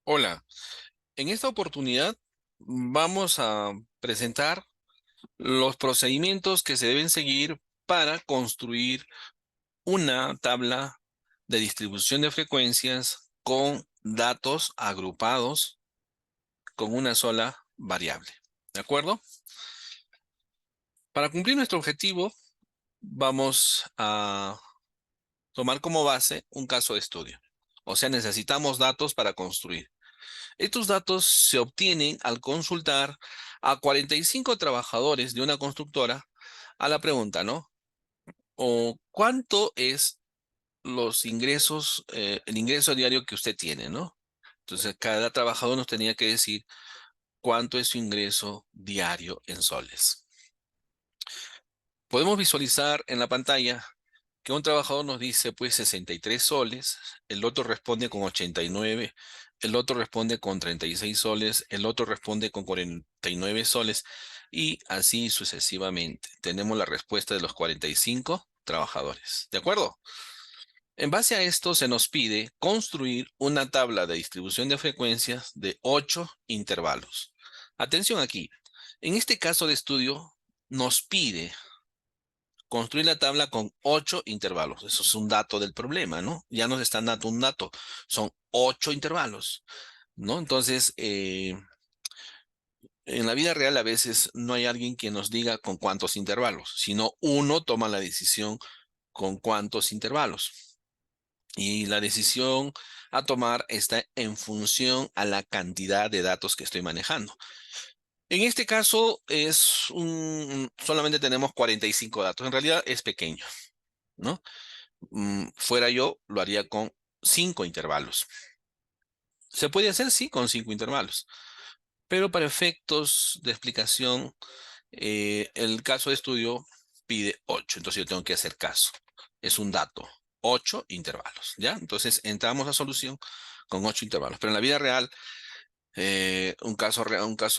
Hola, en esta oportunidad vamos a presentar los procedimientos que se deben seguir para construir una tabla de distribución de frecuencias con datos agrupados con una sola variable. ¿De acuerdo? Para cumplir nuestro objetivo, vamos a tomar como base un caso de estudio. O sea, necesitamos datos para construir. Estos datos se obtienen al consultar a 45 trabajadores de una constructora a la pregunta, ¿no? ¿O cuánto es los ingresos, el ingreso diario que usted tiene, ¿no? Entonces, cada trabajador nos tenía que decir cuánto es su ingreso diario en soles. Podemos visualizar en la pantalla que un trabajador nos dice pues 63 soles, el otro responde con 89, el otro responde con 36 soles, el otro responde con 49 soles y así sucesivamente. Tenemos la respuesta de los 45 trabajadores. ¿De acuerdo? En base a esto se nos pide construir una tabla de distribución de frecuencias de 8 intervalos. Atención aquí. En este caso de estudio nos pide construir la tabla con 8 intervalos. Eso es un dato del problema, ¿no? Ya nos están dando un dato. Son 8 intervalos, ¿no? Entonces, en la vida real a veces no hay alguien que nos diga con cuántos intervalos, sino uno toma la decisión con cuántos intervalos. Y la decisión a tomar está en función a la cantidad de datos que estoy manejando. En este caso solamente tenemos 45 datos. En realidad es pequeño, ¿no? Fuera yo, lo haría con 5 intervalos. Se puede hacer, sí, con 5 intervalos, pero para efectos de explicación, el caso de estudio pide 8, entonces yo tengo que hacer caso. Es un dato, 8 intervalos, ¿ya? Entonces entramos a solución con 8 intervalos, pero en la vida real, un caso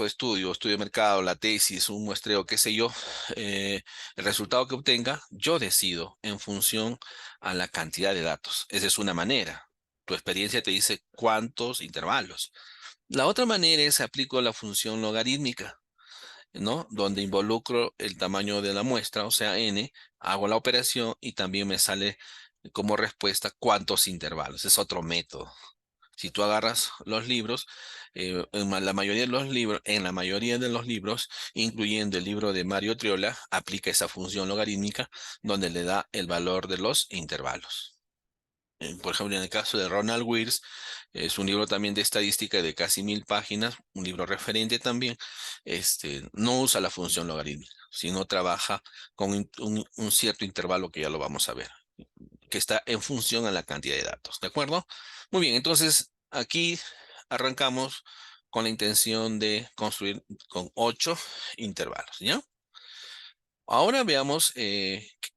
de estudio de mercado, la tesis, un muestreo, qué sé yo, eh, el resultado que obtenga, yo decido en función a la cantidad de datos. Esa es una manera. Tu experiencia te dice cuántos intervalos. La otra manera es aplico la función logarítmica, ¿no? Donde involucro el tamaño de la muestra, o sea, n, hago la operación y también me sale como respuesta cuántos intervalos. Es otro método. Si tú agarras los libros, la mayoría de los libros, en la mayoría de los libros, incluyendo el libro de Mario Triola, aplica esa función logarítmica donde le da el valor de los intervalos. Por ejemplo, en el caso de Ronald Wirtz, es un libro también de estadística de casi 1000 páginas, un libro referente también. No usa la función logarítmica, sino trabaja con un cierto intervalo que ya lo vamos a ver, que está en función a la cantidad de datos, ¿de acuerdo? Muy bien, entonces aquí arrancamos con la intención de construir con 8 intervalos, ¿ya? Ahora veamos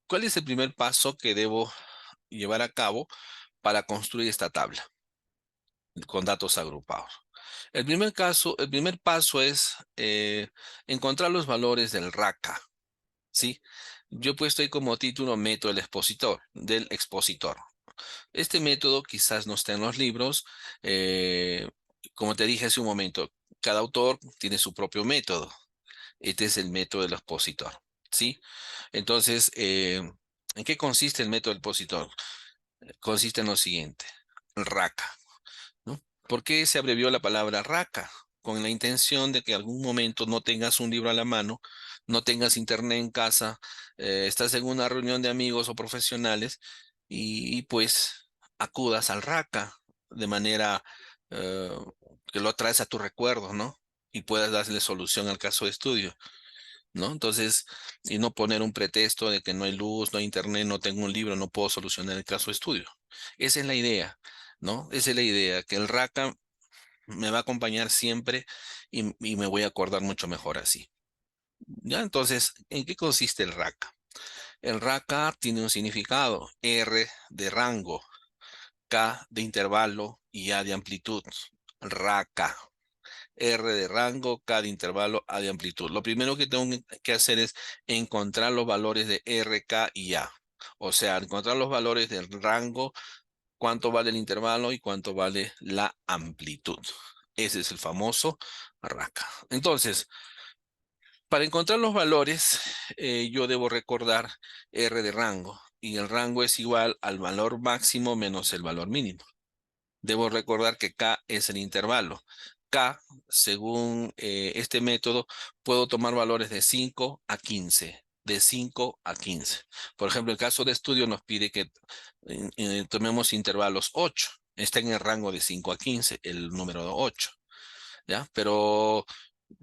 cuál es el primer paso que debo llevar a cabo para construir esta tabla con datos agrupados. El primer paso es encontrar los valores del RACA, ¿sí? Yo he puesto ahí como título método del expositor. Este método quizás no está en los libros. eh, Como te dije hace un momento, cada autor tiene su propio método. Este es el método del expositor, ¿sí? Entonces, ¿en qué consiste el método del expositor? Consiste en lo siguiente, RACA, ¿no? ¿Por qué se abrevió la palabra RACA? Con la intención de que algún momento no tengas un libro a la mano, no tengas internet en casa, estás en una reunión de amigos o profesionales y, pues acudas al RACA de manera eh, que lo traes a tus recuerdos, ¿no? Y puedas darle solución al caso de estudio, ¿no? Entonces, y no poner un pretexto de que no hay luz, no hay internet, no tengo un libro, no puedo solucionar el caso de estudio. Esa es la idea, ¿no? Esa es la idea, que el RACA me va a acompañar siempre y me voy a acordar mucho mejor así. ¿Ya? Entonces, ¿en qué consiste el RACA? El RACA tiene un significado, R de rango, K de intervalo y A de amplitud. RACA. R de rango, K de intervalo, A de amplitud. Lo primero que tengo que hacer es encontrar los valores de R, K y A. O sea, encontrar los valores del rango cuánto vale el intervalo y cuánto vale la amplitud. Ese es el famoso RACA. Entonces, para encontrar los valores, yo debo recordar R de rango, y el rango es igual al valor máximo menos el valor mínimo. Debo recordar que K es el intervalo. K, según este método, puedo tomar valores de 5 a 15. De 5 a 15. Por ejemplo, el caso de estudio nos pide que tomemos intervalos 8. Está en el rango de 5 a 15, el número 8. ¿Ya? Pero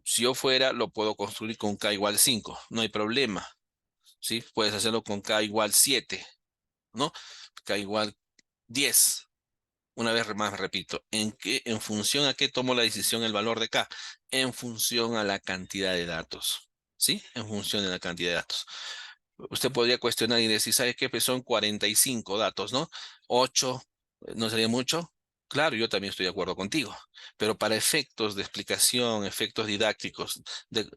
si yo fuera, lo puedo construir con K igual 5. No hay problema. ¿Sí? Puedes hacerlo con K igual 7, ¿no? K igual 10. Una vez más repito, ¿en función a qué tomo la decisión el valor de K? En función a la cantidad de datos, ¿sí? En función de la cantidad de datos. Usted podría cuestionar y decir, ¿sabe qué? Pues son 45 datos, ¿no? 8, ¿no sería mucho? Claro, yo también estoy de acuerdo contigo, pero para efectos de explicación, efectos didácticos, de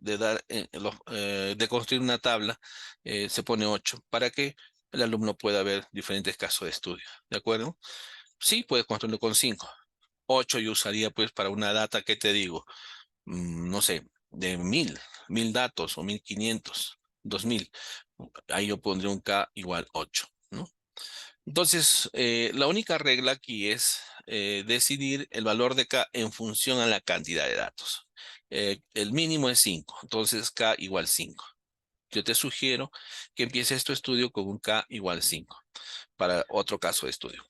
construir una tabla, se pone 8 para que el alumno pueda ver diferentes casos de estudio, ¿de acuerdo? Sí, puedes construirlo con 5. 8 yo usaría pues para una data, ¿qué te digo? No sé, de 1000 datos o 1500, 2000. Ahí yo pondría un K igual 8, ¿no? Entonces, la única regla aquí es decidir el valor de K en función a la cantidad de datos. El mínimo es 5, entonces K igual 5. Yo te sugiero que empieces tu estudio con un K igual 5 para otro caso de estudio.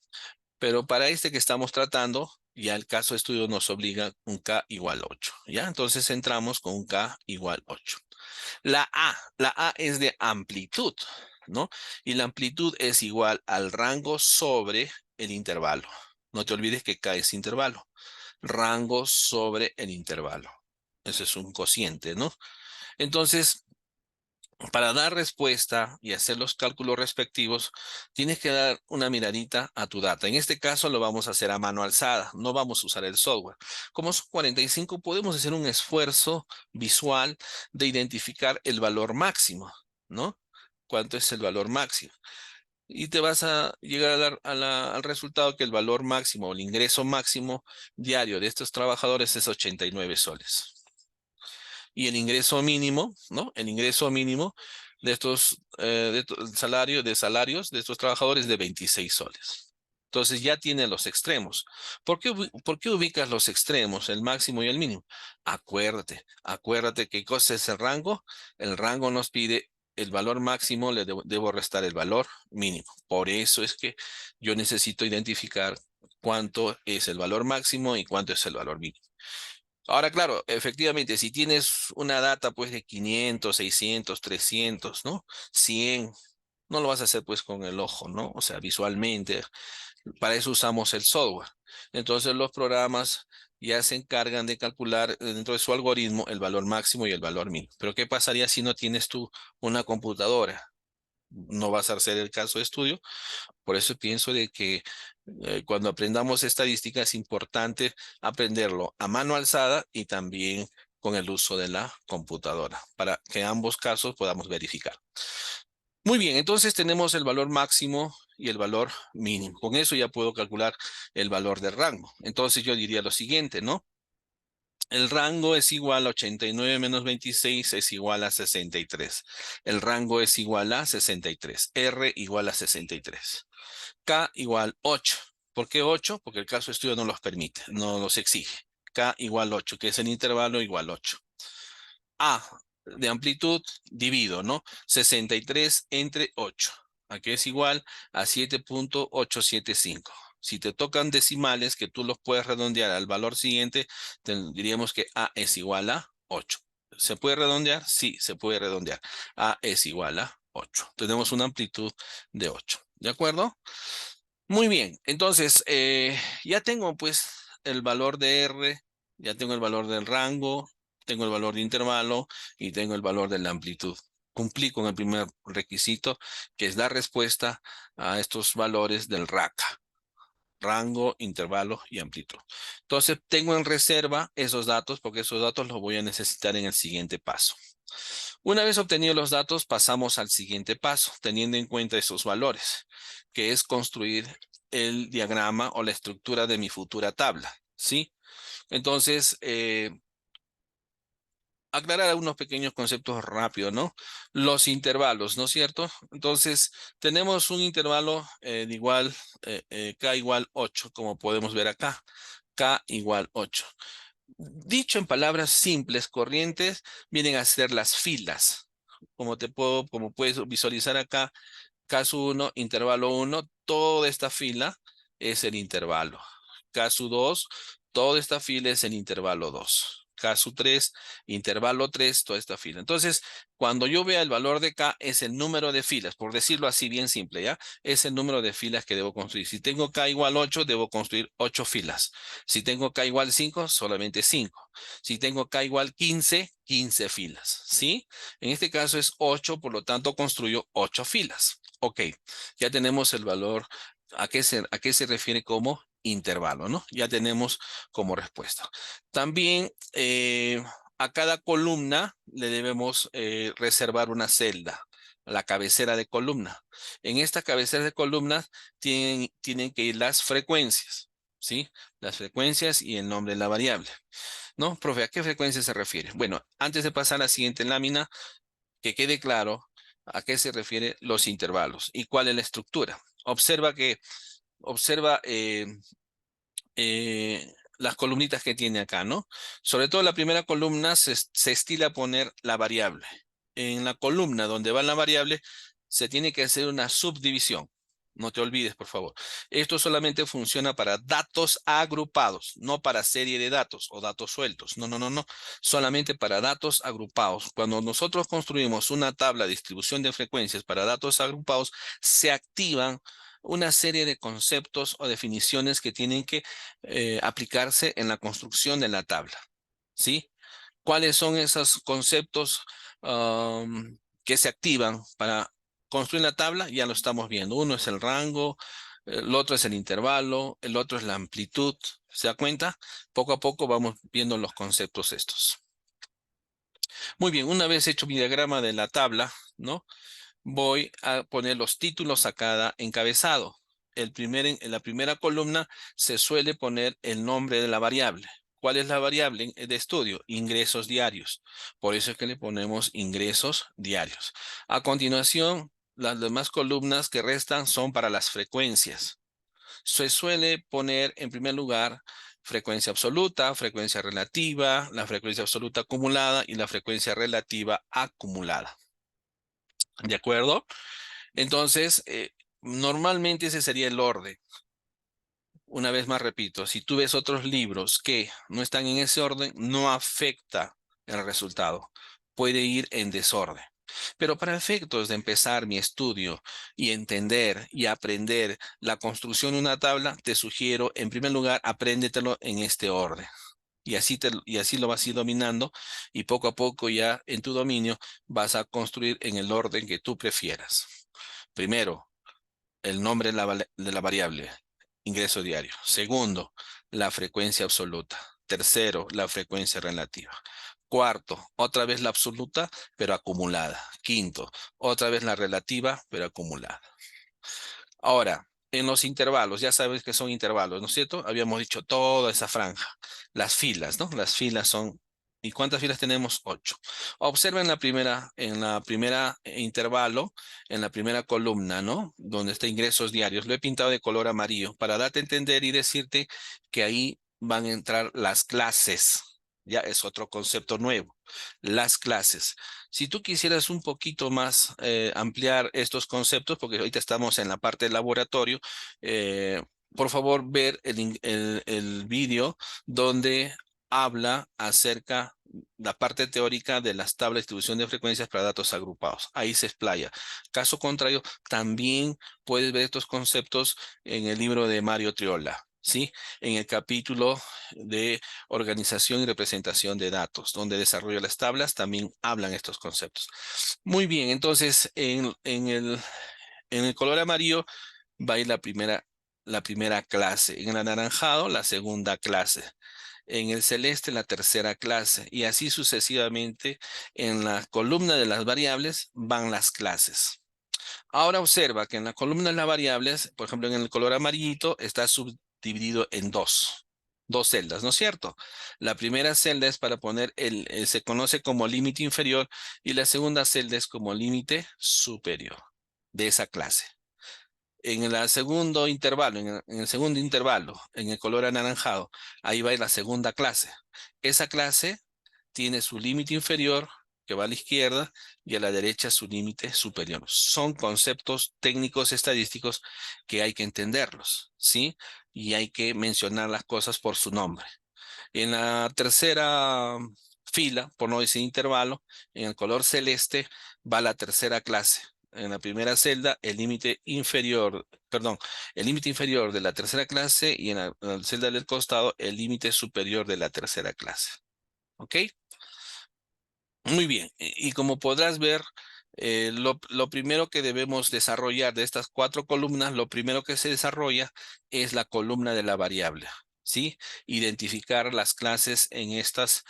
Pero para este que estamos tratando, ya el caso de estudio nos obliga un K igual 8. ¿Ya? Entonces entramos con un K igual 8. La A es de amplitud, ¿no? Y la amplitud es igual al rango sobre el intervalo. No te olvides que K es intervalo. Rango sobre el intervalo. Ese es un cociente, ¿no? Entonces, para dar respuesta y hacer los cálculos respectivos, tienes que dar una miradita a tu data. En este caso lo vamos a hacer a mano alzada, no vamos a usar el software. Como son 45, podemos hacer un esfuerzo visual de identificar el valor máximo, ¿no? ¿Cuánto es el valor máximo? Y te vas a llegar al resultado que el valor máximo o el ingreso máximo diario de estos trabajadores es 89 soles. Y el ingreso mínimo, ¿no? El ingreso mínimo de salarios de estos trabajadores de 26 soles. Entonces ya tiene los extremos. ¿Por qué ubicas los extremos, el máximo y el mínimo? Acuérdate qué cosa es el rango. El rango nos pide el valor máximo, debo restar el valor mínimo. Por eso es que yo necesito identificar cuánto es el valor máximo y cuánto es el valor mínimo. Ahora, claro, efectivamente, si tienes una data pues de 500, 600, 300, ¿no? 100, no lo vas a hacer pues con el ojo, ¿no? O sea, visualmente. Para eso usamos el software. Entonces los programas ya se encargan de calcular dentro de su algoritmo el valor máximo y el valor mínimo. Pero ¿qué pasaría si no tienes tú una computadora? No vas a hacer el caso de estudio. Por eso pienso de que cuando aprendamos estadística es importante aprenderlo a mano alzada y también con el uso de la computadora, para que ambos casos podamos verificar. Muy bien, entonces tenemos el valor máximo y el valor mínimo. Con eso ya puedo calcular el valor del rango. Entonces yo diría lo siguiente, ¿no? El rango es igual a 89 menos 26 es igual a 63. El rango es igual a 63. R igual a 63. K igual 8. ¿Por qué 8? Porque el caso de estudio no los permite, no los exige. K igual 8, que es el intervalo igual 8. A de amplitud divido, ¿no? 63 entre 8. Aquí es igual a 7.875. Si te tocan decimales que tú los puedes redondear al valor siguiente, diríamos que A es igual a 8. ¿Se puede redondear? Sí, se puede redondear. A es igual a 8. Tenemos una amplitud de 8. ¿De acuerdo? Muy bien, entonces ya tengo pues el valor de R, ya tengo el valor del rango, tengo el valor de intervalo y tengo el valor de la amplitud. Cumplí con el primer requisito, que es dar respuesta a estos valores del RACA, rango, intervalo y amplitud. Entonces tengo en reserva esos datos porque esos datos los voy a necesitar en el siguiente paso. Una vez obtenidos los datos, pasamos al siguiente paso, teniendo en cuenta esos valores, que es construir el diagrama o la estructura de mi futura tabla, ¿sí? Entonces, aclarar algunos pequeños conceptos rápido, ¿no? Los intervalos, ¿no es cierto? Entonces, tenemos un intervalo de igual, k igual 8, como podemos ver acá. K igual 8. Dicho en palabras simples, corrientes, vienen a ser las filas. Como puedes visualizar acá, caso 1, intervalo 1, toda esta fila es el intervalo. Caso 2, toda esta fila es el intervalo 2. Caso 3, intervalo 3, toda esta fila. Entonces, cuando yo vea el valor de K, es el número de filas, por decirlo así bien simple, ¿ya? Es el número de filas que debo construir. Si tengo K igual 8, debo construir 8 filas. Si tengo K igual 5, solamente 5. Si tengo K igual 15, 15 filas, ¿sí? En este caso es 8, por lo tanto construyo 8 filas. Ok, ya tenemos el valor a qué se refiere como intervalo, ¿no? Ya tenemos como respuesta. También a cada columna le debemos reservar una celda, la cabecera de columna. En esta cabecera de columnas tienen que ir las frecuencias, ¿sí? Las frecuencias y el nombre de la variable. ¿No? Profe, ¿a qué frecuencia se refiere? Bueno, antes de pasar a la siguiente lámina, que quede claro a qué se refiere los intervalos y cuál es la estructura. Observa las columnitas que tiene acá, ¿no? Sobre todo la primera columna se estila poner la variable. En la columna donde va la variable se tiene que hacer una subdivisión. No te olvides, por favor. Esto solamente funciona para datos agrupados, no para serie de datos o datos sueltos. No, no, no, no. Solamente para datos agrupados. Cuando nosotros construimos una tabla de distribución de frecuencias para datos agrupados, se activan una serie de conceptos o definiciones que tienen que aplicarse en la construcción de la tabla, ¿sí? ¿Cuáles son esos conceptos que se activan para construir la tabla? Ya lo estamos viendo. Uno es el rango, el otro es el intervalo, el otro es la amplitud. ¿Se da cuenta? Poco a poco vamos viendo los conceptos estos. Muy bien, una vez hecho mi diagrama de la tabla, ¿no? Voy a poner los títulos a cada encabezado. En la primera columna se suele poner el nombre de la variable. ¿Cuál es la variable de estudio? Ingresos diarios. Por eso es que le ponemos ingresos diarios. A continuación, las demás columnas que restan son para las frecuencias. Se suele poner en primer lugar frecuencia absoluta, frecuencia relativa, la frecuencia absoluta acumulada y la frecuencia relativa acumulada. ¿De acuerdo? Entonces, normalmente ese sería el orden. Una vez más repito, si tú ves otros libros que no están en ese orden, no afecta el resultado. Puede ir en desorden. Pero para efectos de empezar mi estudio y entender y aprender la construcción de una tabla, te sugiero, en primer lugar, apréndetelo en este orden. Y así lo vas a ir dominando y poco a poco ya en tu dominio vas a construir en el orden que tú prefieras. Primero, el nombre de la variable, ingreso diario. Segundo, la frecuencia absoluta. Tercero, la frecuencia relativa. Cuarto, otra vez la absoluta, pero acumulada. Quinto, otra vez la relativa, pero acumulada. Ahora, en los intervalos, ya sabes que son intervalos, ¿no es cierto? Habíamos dicho toda esa franja. Las filas, ¿no? Las filas son. ¿Y cuántas filas tenemos? 8. Observa en la primera intervalo, en la primera columna, ¿no? Donde está ingresos diarios. Lo he pintado de color amarillo para darte a entender y decirte que ahí van a entrar las clases. Ya es otro concepto nuevo. Las clases. Si tú quisieras un poquito más ampliar estos conceptos, porque ahorita estamos en la parte del laboratorio, por favor ver el vídeo donde habla acerca la parte teórica de las tablas de distribución de frecuencias para datos agrupados. Ahí se explaya. Caso contrario, también puedes ver estos conceptos en el libro de Mario Triola, ¿sí? En el capítulo de organización y representación de datos, donde desarrolla las tablas, también hablan estos conceptos. Muy bien, entonces en el color amarillo va a ir la primera clase, en el anaranjado la segunda clase, en el celeste la tercera clase y así sucesivamente en la columna de las variables van las clases. Ahora observa que en la columna de las variables, por ejemplo, en el color amarillito, está subdividido en dos celdas, ¿no es cierto? La primera celda es para poner se conoce como límite inferior y la segunda celda es como límite superior de esa clase. En el segundo intervalo, en el segundo intervalo, en el color anaranjado, ahí va la segunda clase. Esa clase tiene su límite inferior que va a la izquierda y a la derecha su límite superior. Son conceptos técnicos estadísticos que hay que entenderlos, ¿sí? Y hay que mencionar las cosas por su nombre. En la tercera fila, por no decir intervalo, en el color celeste va la tercera clase. En la primera celda, el límite inferior, perdón, el límite inferior de la tercera clase y en la celda del costado, el límite superior de la tercera clase. ¿Ok? Muy bien. Y como podrás ver, lo primero que debemos desarrollar de estas cuatro columnas, lo primero que se desarrolla es la columna de la variable, ¿sí? Identificar las clases en estas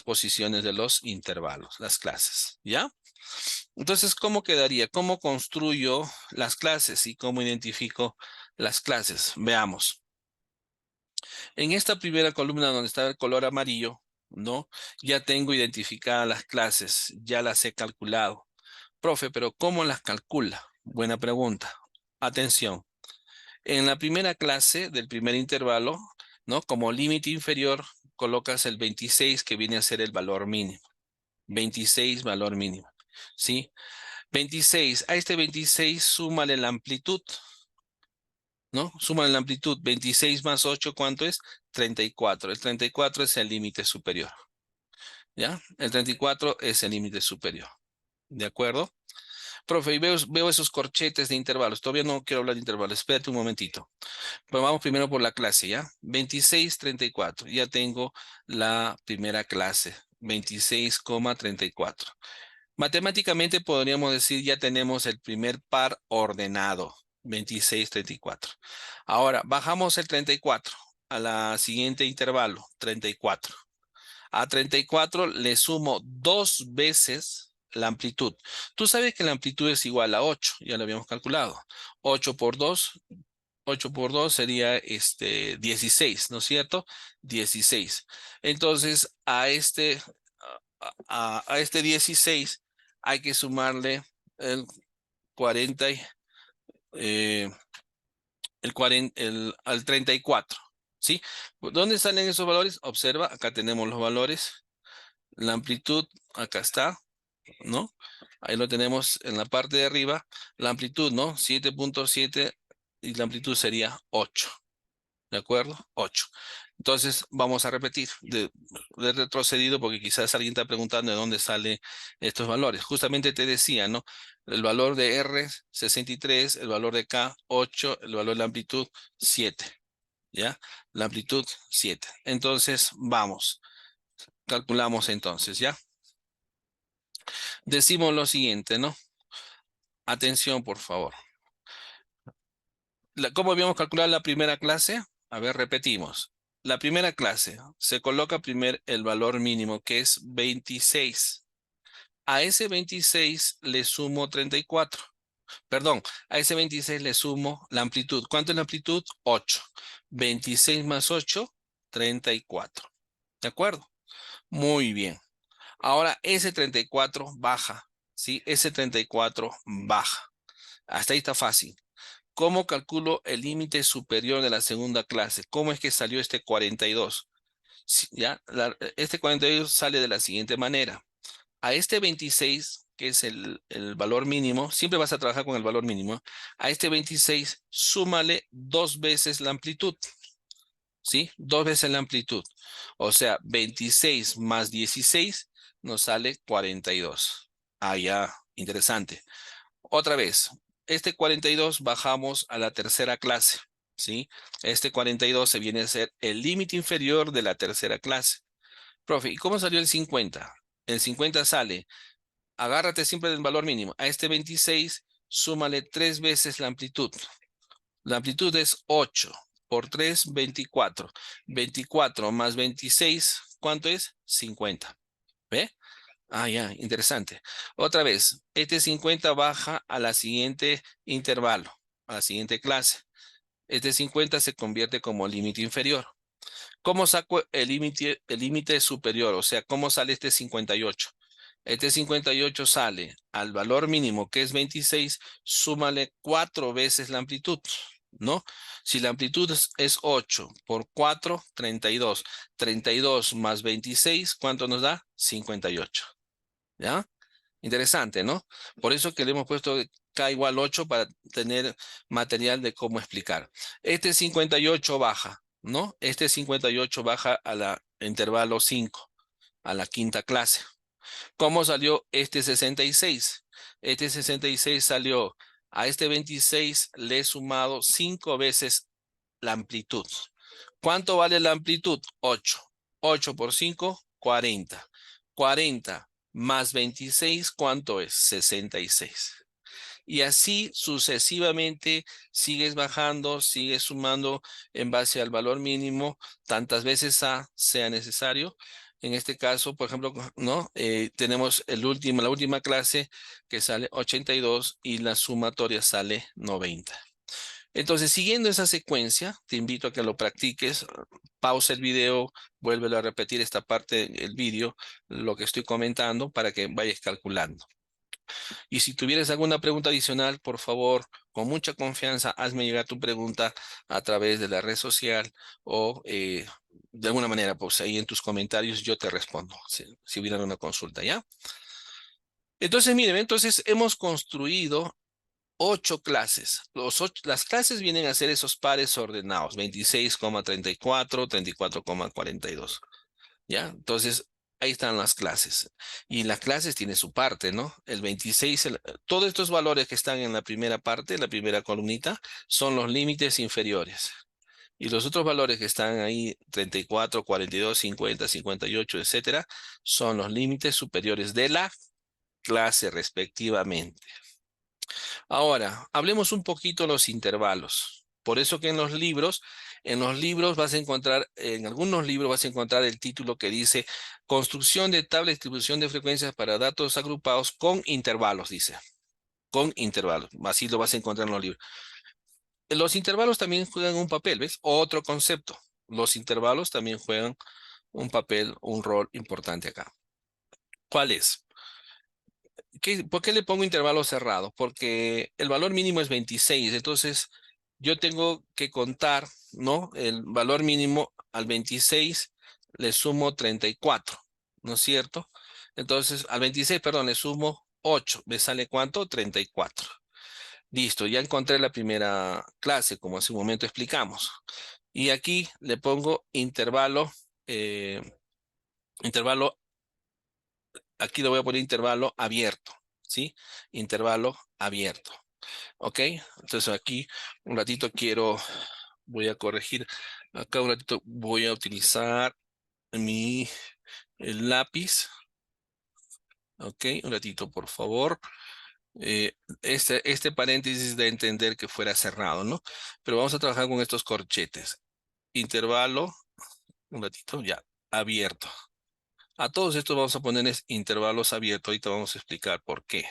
posiciones de los intervalos, las clases, ¿ya? Entonces, ¿cómo quedaría? ¿Cómo construyo las clases y cómo identifico las clases? Veamos. En esta primera columna donde está el color amarillo, ¿no? Ya tengo identificadas las clases, ya las he calculado. Profe, pero ¿cómo las calcula? Buena pregunta. Atención. En la primera clase del primer intervalo, ¿no? Como límite inferior, colocas el 26 que viene a ser el valor mínimo. 26 valor mínimo, ¿sí? 26, a este 26 súmale la amplitud, ¿no? Súmale la amplitud. 26 más 8, ¿cuánto es? 34. El 34 es el límite superior, ¿ya? El 34 es el límite superior, ¿de acuerdo? Profe, y veo esos corchetes de intervalos. Todavía no quiero hablar de intervalos. Espérate un momentito. Pero vamos primero por la clase, ¿ya? 26, 34. Ya tengo la primera clase. 26,34. Matemáticamente podríamos decir ya tenemos el primer par ordenado. 26, 34. Ahora, bajamos el 34 a la siguiente intervalo. 34. A 34 le sumo dos veces la amplitud. Tú sabes que la amplitud es igual a 8, ya lo habíamos calculado. 8 por 2, 8 por 2 sería 16, ¿no es cierto? 16. Entonces, a este 16 hay que sumarle el 40, eh, al 34, ¿sí? ¿Dónde salen esos valores? Observa, acá tenemos los valores. La amplitud, acá está, ¿no? Ahí lo tenemos en la parte de arriba. La amplitud, ¿no? 7,7 y la amplitud sería 8. ¿De acuerdo? 8. Entonces vamos a repetir de retrocedido porque quizás alguien está preguntando de dónde salen estos valores. Justamente te decía, ¿no? El valor de R, 63, el valor de K, 8, el valor de la amplitud, 7. ¿Ya? La amplitud, 7. Entonces, vamos. Calculamos entonces, ¿ya? Decimos lo siguiente, ¿no? Atención, por favor. ¿Cómo habíamos calculado la primera clase? A ver, repetimos. La primera clase se coloca primero el valor mínimo, que es 26. A ese 26 le sumo 34. Perdón, a ese 26 le sumo la amplitud. ¿Cuánto es la amplitud? 8. 26 más 8, 34. ¿De acuerdo? Muy bien. Ahora ese 34 baja, ¿sí? Ese 34 baja. Hasta ahí está fácil. ¿Cómo calculo el límite superior de la segunda clase? ¿Cómo es que salió este 42? ¿Ya? Este 42 sale de la siguiente manera. A este 26, que es el valor mínimo, siempre vas a trabajar con el valor mínimo. A este 26, súmale dos veces la amplitud, ¿sí? Dos veces la amplitud. O sea, 26 más 16 nos sale 42. Ah, ya, interesante. Otra vez, este 42 bajamos a la tercera clase, ¿sí? Este 42 se viene a ser el límite inferior de la tercera clase. Profe, ¿y cómo salió el 50? El 50 sale, agárrate siempre del valor mínimo. A este 26, súmale tres veces la amplitud. La amplitud es 8 por 3, 24. 24 más 26, ¿cuánto es? 50. ¿Ve? Ah, ya, interesante. Otra vez, este 50 baja a la siguiente intervalo, a la siguiente clase. Este 50 se convierte como límite inferior. ¿Cómo saco el límite superior? O sea, ¿cómo sale este 58? Este 58 sale al valor mínimo, que es 26, súmale 4 veces la amplitud, ¿no? Si la amplitud es 8 por 4, 32. 32 más 26, ¿cuánto nos da? 58. ¿Ya? Interesante, ¿no? Por eso que le hemos puesto K igual 8 para tener material de cómo explicar. Este 58 baja, ¿no? Este 58 baja a la intervalo 5, a la quinta clase. ¿Cómo salió este 66? Este 66 salió a este 26, le he sumado 5 veces la amplitud. ¿Cuánto vale la amplitud? 8. 8 por 5, 40. 40 más 26, ¿cuánto es? 66. Y así sucesivamente sigues bajando, sigues sumando en base al valor mínimo, tantas veces sea necesario. En este caso, por ejemplo, ¿no? Tenemos la última clase que sale 82 y la sumatoria sale 90. Entonces, siguiendo esa secuencia, te invito a que lo practiques. Pausa el video, vuélvelo a repetir esta parte del video, lo que estoy comentando, para que vayas calculando. Y si tuvieras alguna pregunta adicional, por favor, con mucha confianza, hazme llegar tu pregunta a través de la red social o de alguna manera, pues ahí en tus comentarios yo te respondo, si hubiera una consulta, ¿ya? Entonces, miren, entonces hemos construido 8 clases. Las clases vienen a ser esos pares ordenados, 26,34, 34,42. ¿Ya? Entonces, ahí están las clases. Y las clases tienen su parte, ¿no? El 26, todos estos valores que están en la primera parte, la primera columnita, son los límites inferiores. Y los otros valores que están ahí, 34, 42, 50, 58, etcétera, son los límites superiores de la clase respectivamente. Ahora, hablemos un poquito de los intervalos. Por eso que en los libros vas a encontrar, en algunos libros vas a encontrar el título que dice Construcción de tabla de distribución de frecuencias para datos agrupados con intervalos, dice. Con intervalos. Así lo vas a encontrar en los libros. Los intervalos también juegan un papel, ¿ves? Otro concepto. Los intervalos también juegan un papel, un rol importante acá. ¿Cuál es? ¿Por qué le pongo intervalo cerrado? Porque el valor mínimo es 26, entonces yo tengo que contar, ¿no? El valor mínimo al 26 le sumo 34, ¿no es cierto? Entonces al 26, perdón, le sumo 8, ¿me sale cuánto? 34. Listo, ya encontré la primera clase, como hace un momento explicamos. Y aquí le pongo eh, intervalo aquí le voy a poner intervalo abierto, ¿sí? Intervalo abierto, ¿ok? Entonces aquí un ratito voy a corregir, acá un ratito voy a utilizar el lápiz, ¿ok? Un ratito, por favor. Este paréntesis de entender que fuera cerrado, ¿no? Pero vamos a trabajar con estos corchetes. Intervalo, un ratito, ya, abierto. A todos estos vamos a ponerles intervalos abiertos. Ahorita vamos a explicar por qué.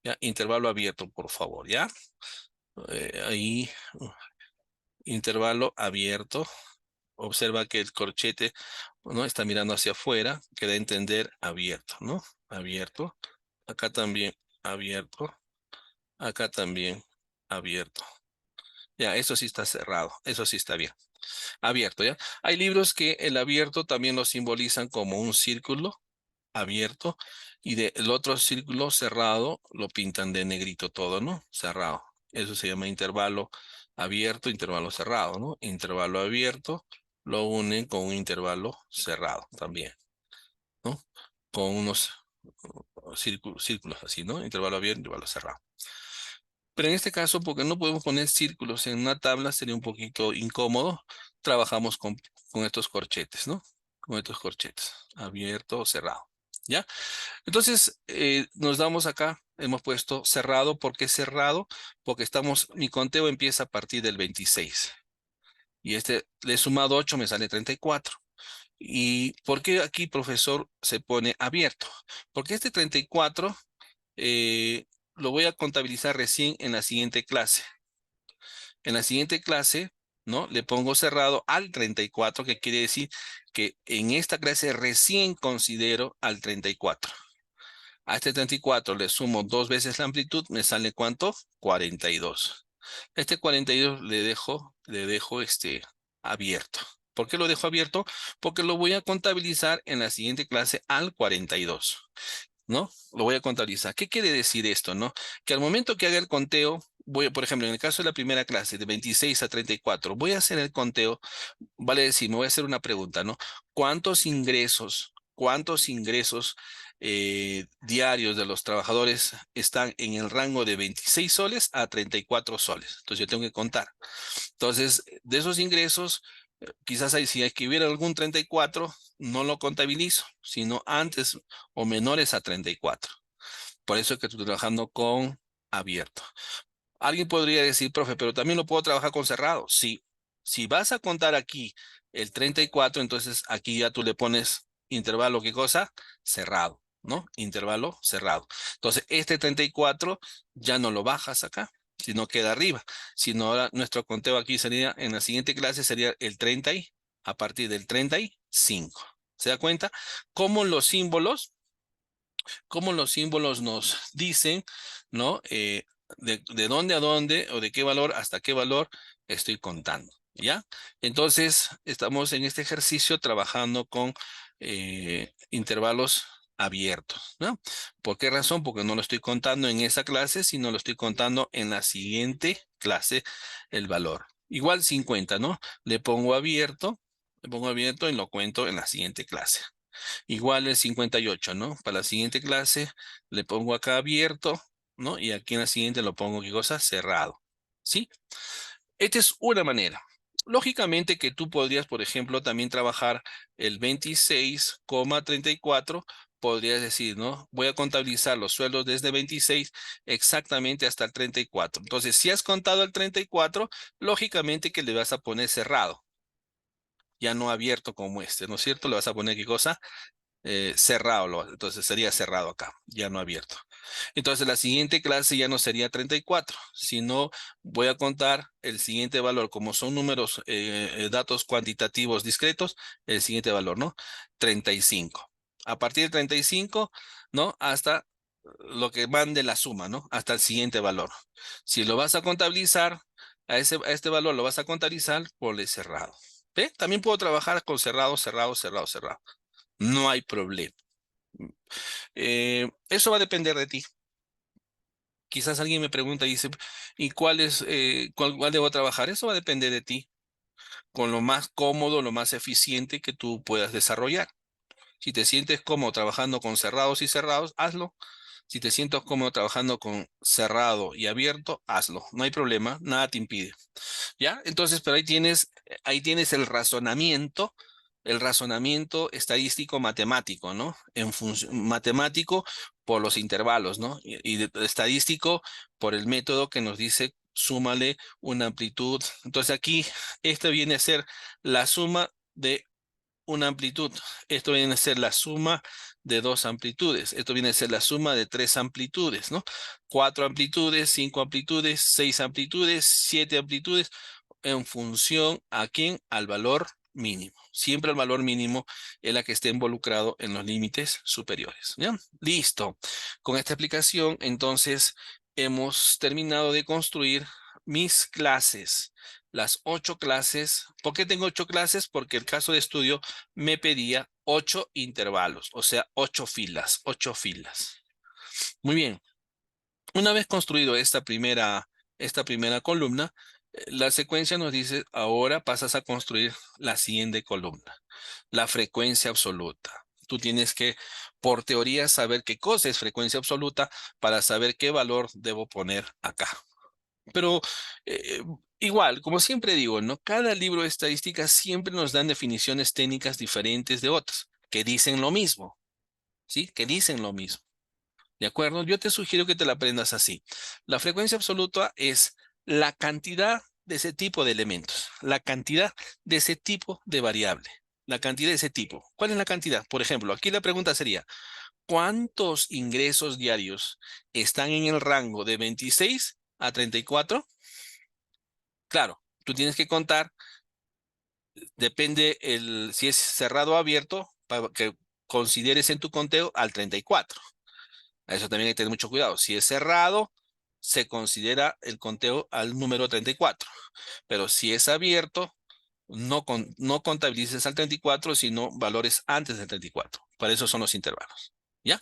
Ya, intervalo abierto, por favor, ¿ya? Ahí, intervalo abierto. Observa que el corchete, ¿no? Está mirando hacia afuera, que da a entender abierto, ¿no? Abierto. Acá también abierto. Acá también abierto. Ya, eso sí está cerrado. Eso sí está bien. Abierto, ¿ya? Hay libros que el abierto también lo simbolizan como un círculo abierto y el otro círculo cerrado lo pintan de negrito todo, ¿no? Cerrado. Eso se llama intervalo abierto, intervalo cerrado, ¿no? Intervalo abierto lo unen con un intervalo cerrado también, ¿no? Con unos círculos así, ¿no? Intervalo abierto, intervalo cerrado. Pero en este caso, porque no podemos poner círculos en una tabla, sería un poquito incómodo. Trabajamos con estos corchetes, ¿no? Con estos corchetes, abierto o cerrado. ¿Ya? Entonces, nos damos acá, hemos puesto cerrado. ¿Por qué cerrado? Porque mi conteo empieza a partir del 26. Y le he sumado 8, me sale 34. ¿Y por qué aquí, profesor, se pone abierto? Porque este 34 eh, lo voy a contabilizar recién en la siguiente clase. En la siguiente clase, ¿no? Le pongo cerrado al 34, que quiere decir que en esta clase recién considero al 34. A este 34 le sumo dos veces la amplitud, me sale ¿cuánto? 42. Este 42 le dejo abierto. ¿Por qué lo dejo abierto? Porque lo voy a contabilizar en la siguiente clase al 42. ¿No? Lo voy a contabilizar. ¿Qué quiere decir esto, no? Que al momento que haga el conteo, por ejemplo, en el caso de la primera clase, de 26 a 34, voy a hacer el conteo, vale decir, me voy a hacer una pregunta, ¿no? ¿Cuántos ingresos diarios de los trabajadores están en el rango de 26 soles a 34 soles? Entonces yo tengo que contar. Entonces, de esos ingresos, quizás si hay que hubiera algún 34, no lo contabilizo, sino antes o menores a 34. Por eso es que estoy trabajando con abierto. Alguien podría decir, profe, pero también lo puedo trabajar con cerrado. Sí, si vas a contar aquí el 34, entonces aquí ya tú le pones intervalo, ¿qué cosa? Cerrado, ¿no? Intervalo cerrado. Entonces, este 34 ya no lo bajas acá, sino queda arriba. Sino ahora nuestro conteo aquí sería, en la siguiente clase sería el 30 a partir del 35. ¿Se da cuenta? Cómo los símbolos cómo los símbolos nos dicen, ¿no? De dónde a dónde o de qué valor hasta qué valor estoy contando, ¿ya? Entonces, estamos en este ejercicio trabajando con intervalos abiertos, ¿no? ¿Por qué razón? Porque no lo estoy contando en esa clase, sino lo estoy contando en la siguiente clase, el valor. Igual 50, ¿no? Le pongo abierto y lo cuento en la siguiente clase. Igual el 58, ¿no? Para la siguiente clase le pongo acá abierto, ¿no? Y aquí en la siguiente lo pongo, ¿qué cosa? Cerrado. ¿Sí? Esta es una manera. Lógicamente que tú podrías, por ejemplo, también trabajar el 26,34. Podrías decir, ¿no? Voy a contabilizar los sueldos desde 26 exactamente hasta el 34. Entonces, si has contado el 34, lógicamente que le vas a poner cerrado, ya no abierto como este, ¿no es cierto? Le vas a poner, ¿qué cosa? Cerrado, entonces sería cerrado acá, ya no abierto. Entonces la siguiente clase ya no sería 34, sino voy a contar el siguiente valor, como son números, datos cuantitativos discretos, el siguiente valor, ¿no? 35. A partir de 35, ¿no? Hasta lo que mande la suma, ¿no? Hasta el siguiente valor. Si lo vas a contabilizar, a este valor lo vas a contabilizar por el cerrado. ¿Ve? También puedo trabajar con cerrado, cerrado, cerrado, cerrado. No hay problema. Eso va a depender de ti. Quizás alguien me pregunta y dice, ¿y cuál debo trabajar? Eso va a depender de ti, con lo más cómodo, lo más eficiente que tú puedas desarrollar. Si te sientes cómodo trabajando con cerrados y cerrados, hazlo. Si te sientes cómodo trabajando con cerrado y abierto, hazlo. No hay problema, nada te impide. ¿Ya? Entonces, pero ahí tienes el razonamiento estadístico matemático, ¿no? En función matemático por los intervalos, ¿no? Estadístico por el método que nos dice súmale una amplitud. Entonces aquí esto viene a ser la suma de una amplitud. Esto viene a ser la suma de dos amplitudes. Esto viene a ser la suma de tres amplitudes, ¿no? Cuatro amplitudes, cinco amplitudes, seis amplitudes, siete amplitudes, en función a quién, al valor mínimo. Siempre el valor mínimo es la que esté involucrado en los límites superiores. ¿Ya? Listo. Con esta explicación, entonces, hemos terminado de construir mis clases. Las 8 clases. ¿Por qué tengo 8 clases? Porque el caso de estudio me pedía 8 intervalos, o sea, 8 filas, 8 filas. Muy bien. Una vez construido esta primera columna, la secuencia nos dice, ahora pasas a construir la siguiente columna, la frecuencia absoluta. Tú tienes que, por teoría, saber qué cosa es frecuencia absoluta para saber qué valor debo poner acá. Pero eh, igual, como siempre digo, ¿no? Cada libro de estadística siempre nos dan definiciones técnicas diferentes de otras, que dicen lo mismo, ¿sí? Que dicen lo mismo. ¿De acuerdo? Yo te sugiero que te la aprendas así. La frecuencia absoluta es la cantidad de ese tipo de elementos, la cantidad de ese tipo de variable. La cantidad de ese tipo. ¿Cuál es la cantidad? Por ejemplo, aquí la pregunta sería, ¿cuántos ingresos diarios están en el rango de 26 a 34? Claro, tú tienes que contar, depende si es cerrado o abierto, para que consideres en tu conteo al 34. A eso también hay que tener mucho cuidado. Si es cerrado, se considera el conteo al número 34. Pero si es abierto, no contabilices al 34, sino valores antes del 34. Para eso son los intervalos. ¿Ya?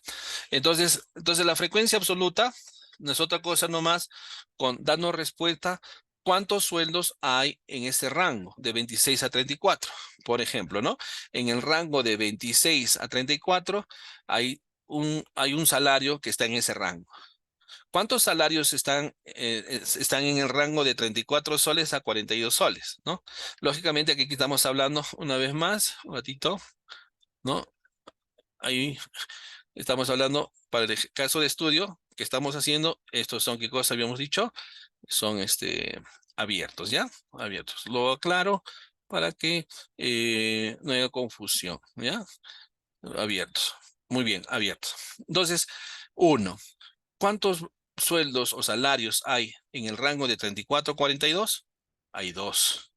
Entonces la frecuencia absoluta no es otra cosa nomás con darnos respuesta cuántos sueldos hay en ese rango de 26 a 34. Por ejemplo, ¿no? En el rango de 26 a 34 hay un salario que está en ese rango. ¿Cuántos salarios están en el rango de 34 soles a 42 soles, ¿no? Lógicamente aquí estamos hablando una vez más, un ratito, ¿no? Ahí estamos hablando para el caso de estudio que estamos haciendo. Estos son, ¿qué cosa habíamos dicho? Son abiertos, ¿ya? Abiertos. Lo aclaro para que no haya confusión, ¿ya? Abiertos. Muy bien, abiertos. Entonces, uno. ¿Cuántos sueldos o salarios hay en el rango de 34 a 42? Hay dos.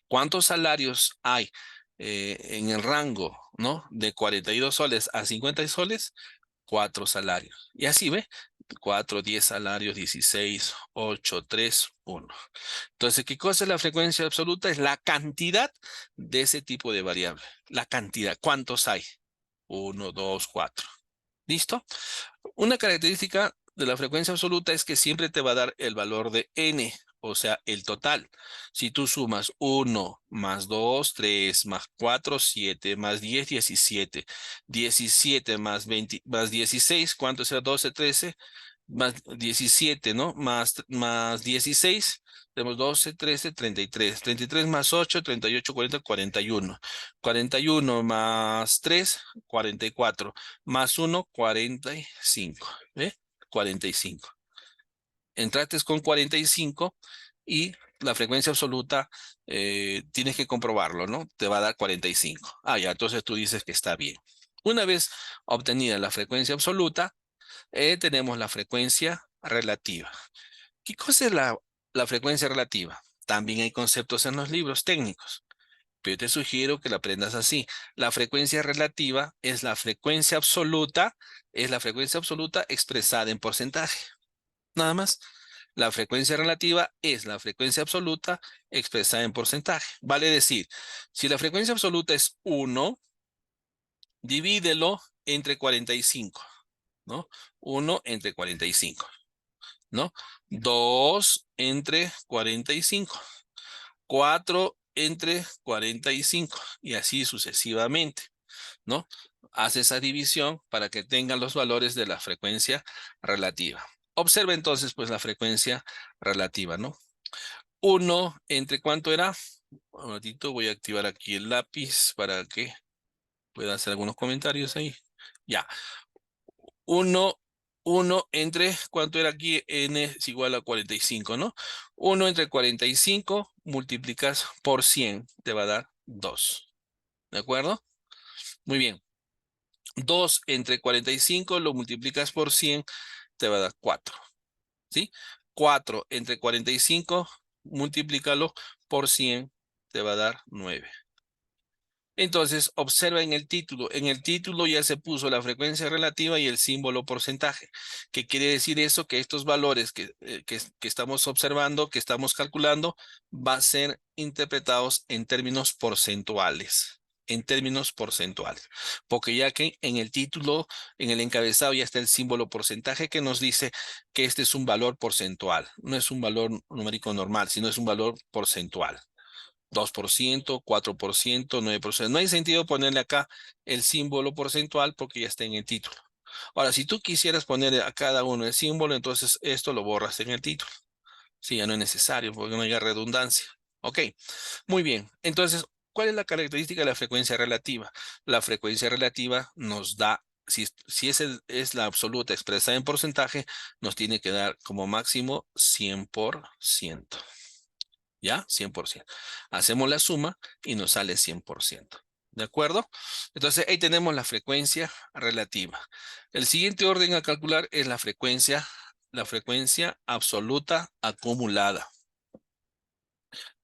¿Cuántos salarios hay en el rango, ¿no? de 42 soles a 50 soles? Cuatro salarios. Y así ve, 4, 10 salarios, 16, 8, 3, 1. Entonces, ¿qué cosa es la frecuencia absoluta? Es la cantidad de ese tipo de variable. La cantidad. ¿Cuántos hay? Uno, 2, 4. ¿Listo? Una característica de la frecuencia absoluta es que siempre te va a dar el valor de n, o sea, el total. Si tú sumas 1 más 2, 3 más 4, 7 más 10, 17, 17 más 20, más 16, ¿cuánto será? 12, 13, más 17, ¿no? Más 16, tenemos 12, 13, 33. 33 más 8, 38, 40, 41. 41 más 3, 44. Más 1, 45. ¿Ve? 45. Entraste con 45 y la frecuencia absoluta tienes que comprobarlo, ¿no? Te va a dar 45. Ah, ya, entonces tú dices que está bien. Una vez obtenida la frecuencia absoluta, tenemos la frecuencia relativa. ¿Qué cosa es la frecuencia relativa? También hay conceptos en los libros técnicos, pero yo te sugiero que la aprendas así. La frecuencia relativa es la frecuencia absoluta expresada en porcentaje. Nada más. La frecuencia relativa es la frecuencia absoluta expresada en porcentaje. Vale decir, si la frecuencia absoluta es 1, divídelo entre 45, ¿no? 1 entre 45. ¿No? 2 entre 45, 4 entre 45 y así sucesivamente, ¿no? Haz esa división para que tengan los valores de la frecuencia relativa. Observa entonces pues la frecuencia relativa, ¿no? 1 entre ¿cuánto era? Un ratito, voy a activar aquí el lápiz para que pueda hacer algunos comentarios ahí. Ya, uno 1 entre, ¿cuánto era aquí? N es igual a 45, ¿no? 1 entre 45 multiplicas por 100, te va a dar 2. ¿De acuerdo? Muy bien. 2 entre 45 lo multiplicas por 100, te va a dar 4. ¿Sí? 4 entre 45, multiplícalo por 100, te va a dar 9. Entonces, observa en el título. En el título ya se puso la frecuencia relativa y el símbolo porcentaje. ¿Qué quiere decir eso? Que estos valores que estamos observando, que estamos calculando, va a ser interpretados en términos porcentuales. En términos porcentuales. Porque ya que en el título, en el encabezado, ya está el símbolo porcentaje que nos dice que este es un valor porcentual. No es un valor numérico normal, sino es un valor porcentual. 2%, 4%, 9%. No hay sentido ponerle acá el símbolo porcentual porque ya está en el título. Ahora, si tú quisieras poner a cada uno el símbolo, entonces esto lo borras en el título. Sí, ya no es necesario porque no haya redundancia. Ok, muy bien. Entonces, ¿cuál es la característica de la frecuencia relativa? La frecuencia relativa nos da, si es la absoluta expresada en porcentaje, nos tiene que dar como máximo 100%. ¿Ya? 100%. Hacemos la suma y nos sale 100%. ¿De acuerdo? Entonces ahí tenemos la frecuencia relativa. El siguiente orden a calcular es la frecuencia absoluta acumulada,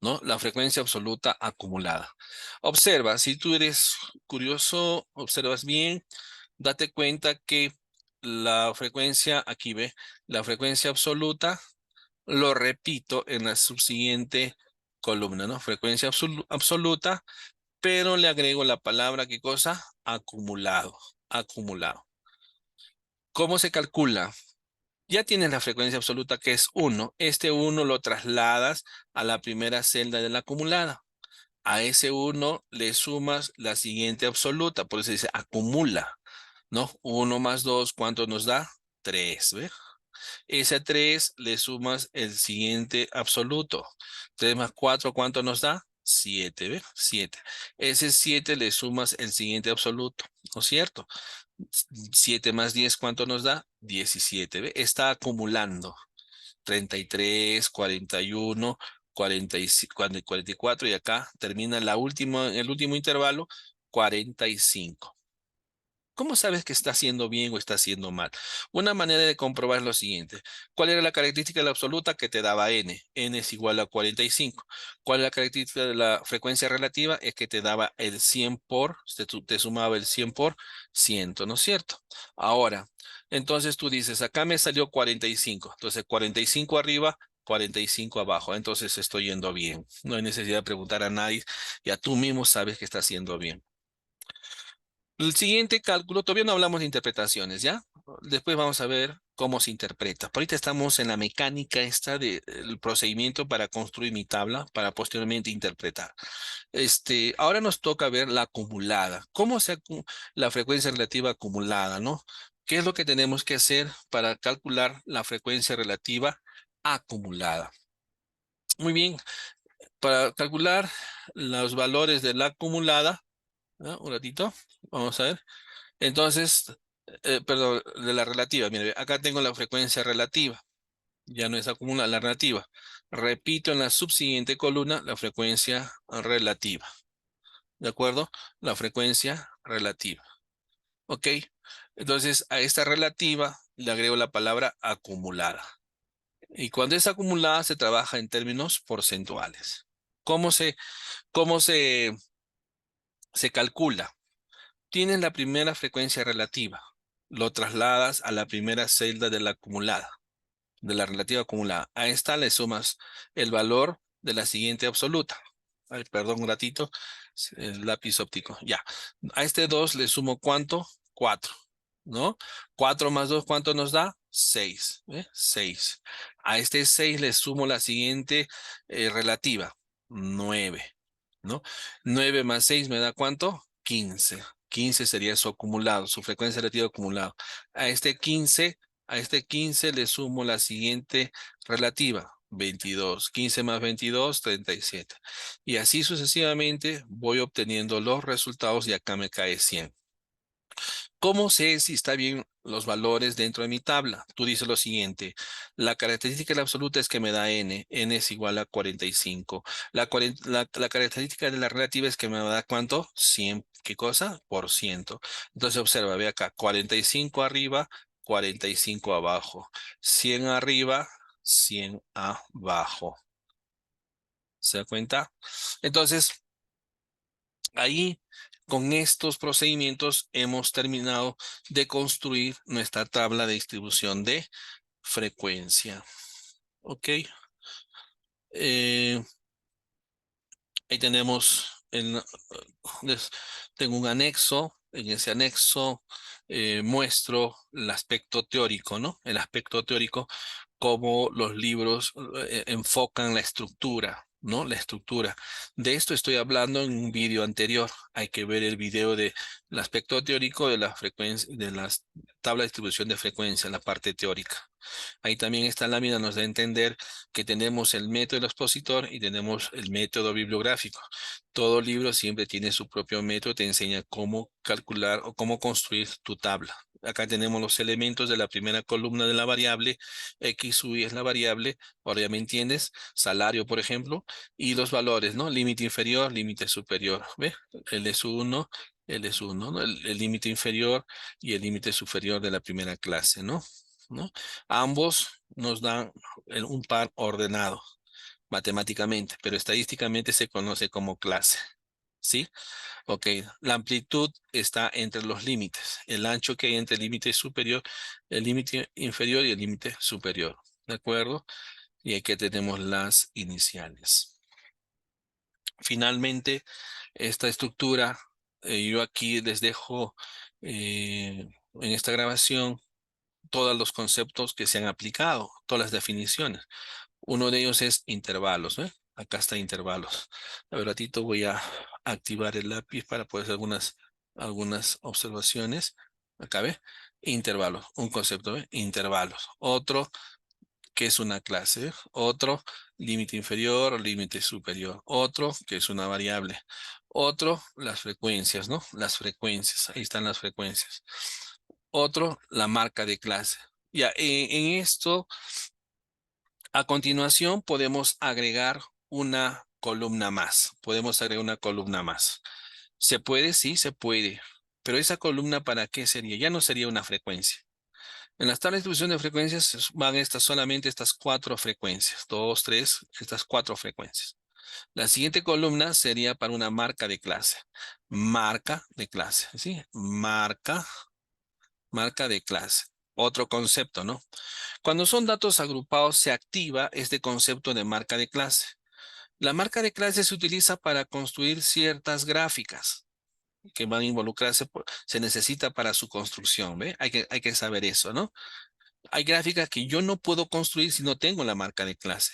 ¿no? La frecuencia absoluta acumulada. Observa, si tú eres curioso, observas bien, date cuenta que la frecuencia, aquí ve, la frecuencia absoluta, lo repito en la subsiguiente columna, ¿no? Frecuencia absoluta, pero le agrego la palabra, ¿qué cosa? Acumulado, acumulado. ¿Cómo se calcula? Ya tienes la frecuencia absoluta que es uno. Este uno lo trasladas a la primera celda de la acumulada. A ese uno le sumas la siguiente absoluta, por eso dice acumula, ¿no? Uno más 2, ¿cuánto nos da? 3, ¿ve? Ese 3 le sumas el siguiente absoluto. 3 más 4, ¿cuánto nos da? 7, ¿ve? 7. Ese 7 le sumas el siguiente absoluto, ¿no es cierto? 7 más 10, ¿cuánto nos da? 17, ¿ve? Está acumulando. 33, 41, 45, 44 y acá termina el último intervalo, 45. ¿Cómo sabes que está haciendo bien o está haciendo mal? Una manera de comprobar es lo siguiente. ¿Cuál era la característica de la absoluta que te daba n? N es igual a 45. ¿Cuál es la característica de la frecuencia relativa? Es que te daba el 100 te sumaba el 100 por 100, ¿no es cierto? Ahora, entonces tú dices, acá me salió 45. Entonces 45 arriba, 45 abajo. Entonces estoy yendo bien. No hay necesidad de preguntar a nadie. Ya tú mismo sabes que está haciendo bien. El siguiente cálculo, todavía no hablamos de interpretaciones, ¿ya? Después vamos a ver cómo se interpreta. Por ahorita estamos en la mecánica esta del procedimiento para construir mi tabla para posteriormente interpretar. Ahora nos toca ver la acumulada. La frecuencia relativa acumulada, ¿no? ¿Qué es lo que tenemos que hacer para calcular la frecuencia relativa acumulada? Muy bien, para calcular los valores de la acumulada, ¿no? Un ratito, vamos a ver. Entonces, perdón, de la relativa. Mire, acá tengo la frecuencia relativa. Ya no es acumulada, la relativa. Repito en la subsiguiente columna la frecuencia relativa. ¿De acuerdo? La frecuencia relativa. ¿Ok? Entonces, a esta relativa le agrego la palabra acumulada. Y cuando es acumulada se trabaja en términos porcentuales. ¿Cómo se, cómo se calcula? Tienes la primera frecuencia relativa, lo trasladas a la primera celda de la acumulada, de la relativa acumulada. A esta le sumas el valor de la siguiente absoluta. Ay, perdón, un ratito, el lápiz óptico. Ya. A este 2 le sumo ¿cuánto? 4, ¿no? 4 más 2, ¿cuánto nos da? 6, ¿eh? 6. A este 6 le sumo la siguiente relativa, 9, ¿no? 9 más 6 me da ¿cuánto? 15. 15 sería su acumulado, su frecuencia relativa acumulado. A este 15, a este 15 le sumo la siguiente relativa, 22. 15 más 22, 37. Y así sucesivamente voy obteniendo los resultados y acá me cae 100. ¿Cómo sé si está bien los valores dentro de mi tabla? Tú dices lo siguiente, la característica de la absoluta es que me da n es igual a 45. La característica de la relativa es que me da ¿cuánto? 100, ¿qué cosa? Por ciento. Entonces observa, ve acá, 45 arriba, 45 abajo, 100 arriba, 100 abajo. ¿Se da cuenta? Entonces, ahí, con estos procedimientos, hemos terminado de construir nuestra tabla de distribución de frecuencia. ¿Ok? Eh, Ahí tenemos, les- tengo un anexo. En ese anexo muestro el aspecto teórico, ¿no? El aspecto teórico, cómo los libros enfocan la estructura, ¿no? La estructura. De esto estoy hablando en un video anterior. Hay que ver el video del aspecto teórico de la frecuencia, de las tablas de distribución de frecuencia, la parte teórica. Ahí también esta lámina nos da a entender que tenemos el método expositor y tenemos el método bibliográfico. Todo libro siempre tiene su propio método, te enseña cómo calcular o cómo construir tu tabla. Acá tenemos los elementos de la primera columna de la variable, X, Y es la variable, ahora ya me entiendes, salario, por ejemplo, y los valores, ¿no? Límite inferior, límite superior, ¿ve? Él es uno, él es uno, ¿no? El límite inferior y el límite superior de la primera clase, ¿no? Ambos nos dan un par ordenado matemáticamente, pero estadísticamente se conoce como clase. ¿Sí? Ok, la amplitud está entre los límites, el ancho que hay entre el límite superior, el límite inferior y el límite superior. ¿De acuerdo? Y aquí tenemos las iniciales. Finalmente, esta estructura, yo aquí les dejo en esta grabación todos los conceptos que se han aplicado, todas las definiciones. Uno de ellos es intervalos, ¿eh? Acá está intervalos. A ver, ratito voy a activar el lápiz para poder hacer algunas observaciones. Acá ve, intervalos, un concepto, ¿eh? Intervalos. Otro, que es una clase, ¿eh? Otro, límite inferior, límite superior. Otro, que es una variable. Otro, las frecuencias, ¿no? Las frecuencias, ahí están las frecuencias. Otro, la marca de clase. Ya, en esto, a continuación, podemos agregar una columna más. Podemos agregar una columna más. ¿Se puede? Sí, se puede. Pero esa columna, ¿para qué sería? Ya no sería una frecuencia. En las tablas de distribución de frecuencias van solamente estas cuatro frecuencias. Dos, tres, estas cuatro frecuencias. La siguiente columna sería para una marca de clase. Marca de clase, ¿sí? Marca de clase. Otro concepto, ¿no? Cuando son datos agrupados, se activa este concepto de marca de clase. La marca de clase se utiliza para construir ciertas gráficas que van a involucrarse, se necesita para su construcción, ¿ve? Hay que saber eso, ¿no? Hay gráficas que yo no puedo construir si no tengo la marca de clase.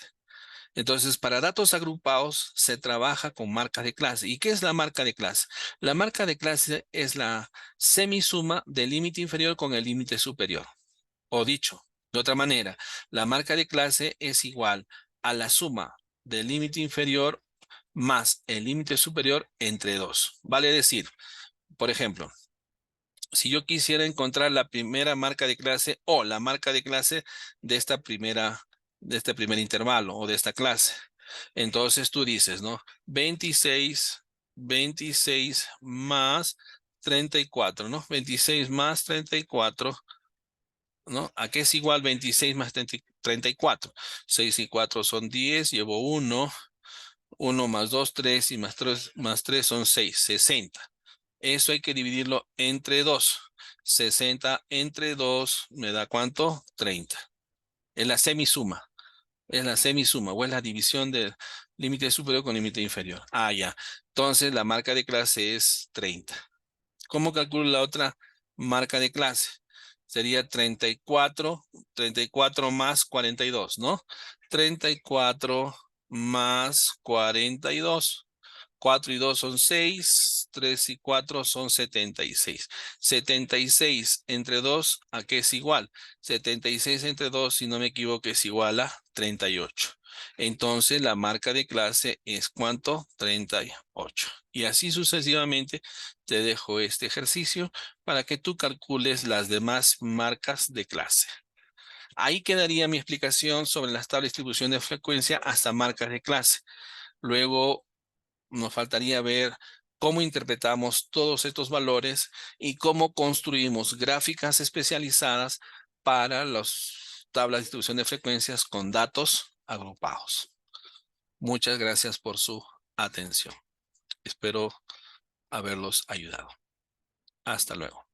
Entonces, para datos agrupados se trabaja con marcas de clase. ¿Y qué es la marca de clase? La marca de clase es la semisuma del límite inferior con el límite superior. O dicho de otra manera, la marca de clase es igual a la suma del límite inferior más el límite superior entre dos. Vale decir, por ejemplo, si yo quisiera encontrar la primera marca de clase o la marca de clase de de este primer intervalo o de esta clase, entonces tú dices, ¿no? 26 más 34, ¿no? 26 más 34, ¿no? ¿A qué es igual 26 más 34? 6 y 4 son 10, llevo 1, 1 más 2, 3 y más 3 son 6, 60. Eso hay que dividirlo entre 2. 60 entre 2 me da ¿cuánto? 30. Es la semisuma. Es la semisuma o es la división del límite superior con límite inferior. Ah, ya. Entonces la marca de clase es 30. ¿Cómo calculo la otra marca de clase? Sería 34 más 42, ¿no? 34 más 42. 4 y 2 son 6, 3 y 4 son 76. 76 entre 2, ¿a qué es igual? 76 entre 2, si no me equivoco, es igual a 38. Entonces, la marca de clase es ¿cuánto? 38. Y así sucesivamente te dejo este ejercicio para que tú calcules las demás marcas de clase. Ahí quedaría mi explicación sobre las tablas de distribución de frecuencia hasta marcas de clase. Luego nos faltaría ver cómo interpretamos todos estos valores y cómo construimos gráficas especializadas para las tablas de distribución de frecuencias con datos agrupados. Muchas gracias por su atención. Espero haberlos ayudado. Hasta luego.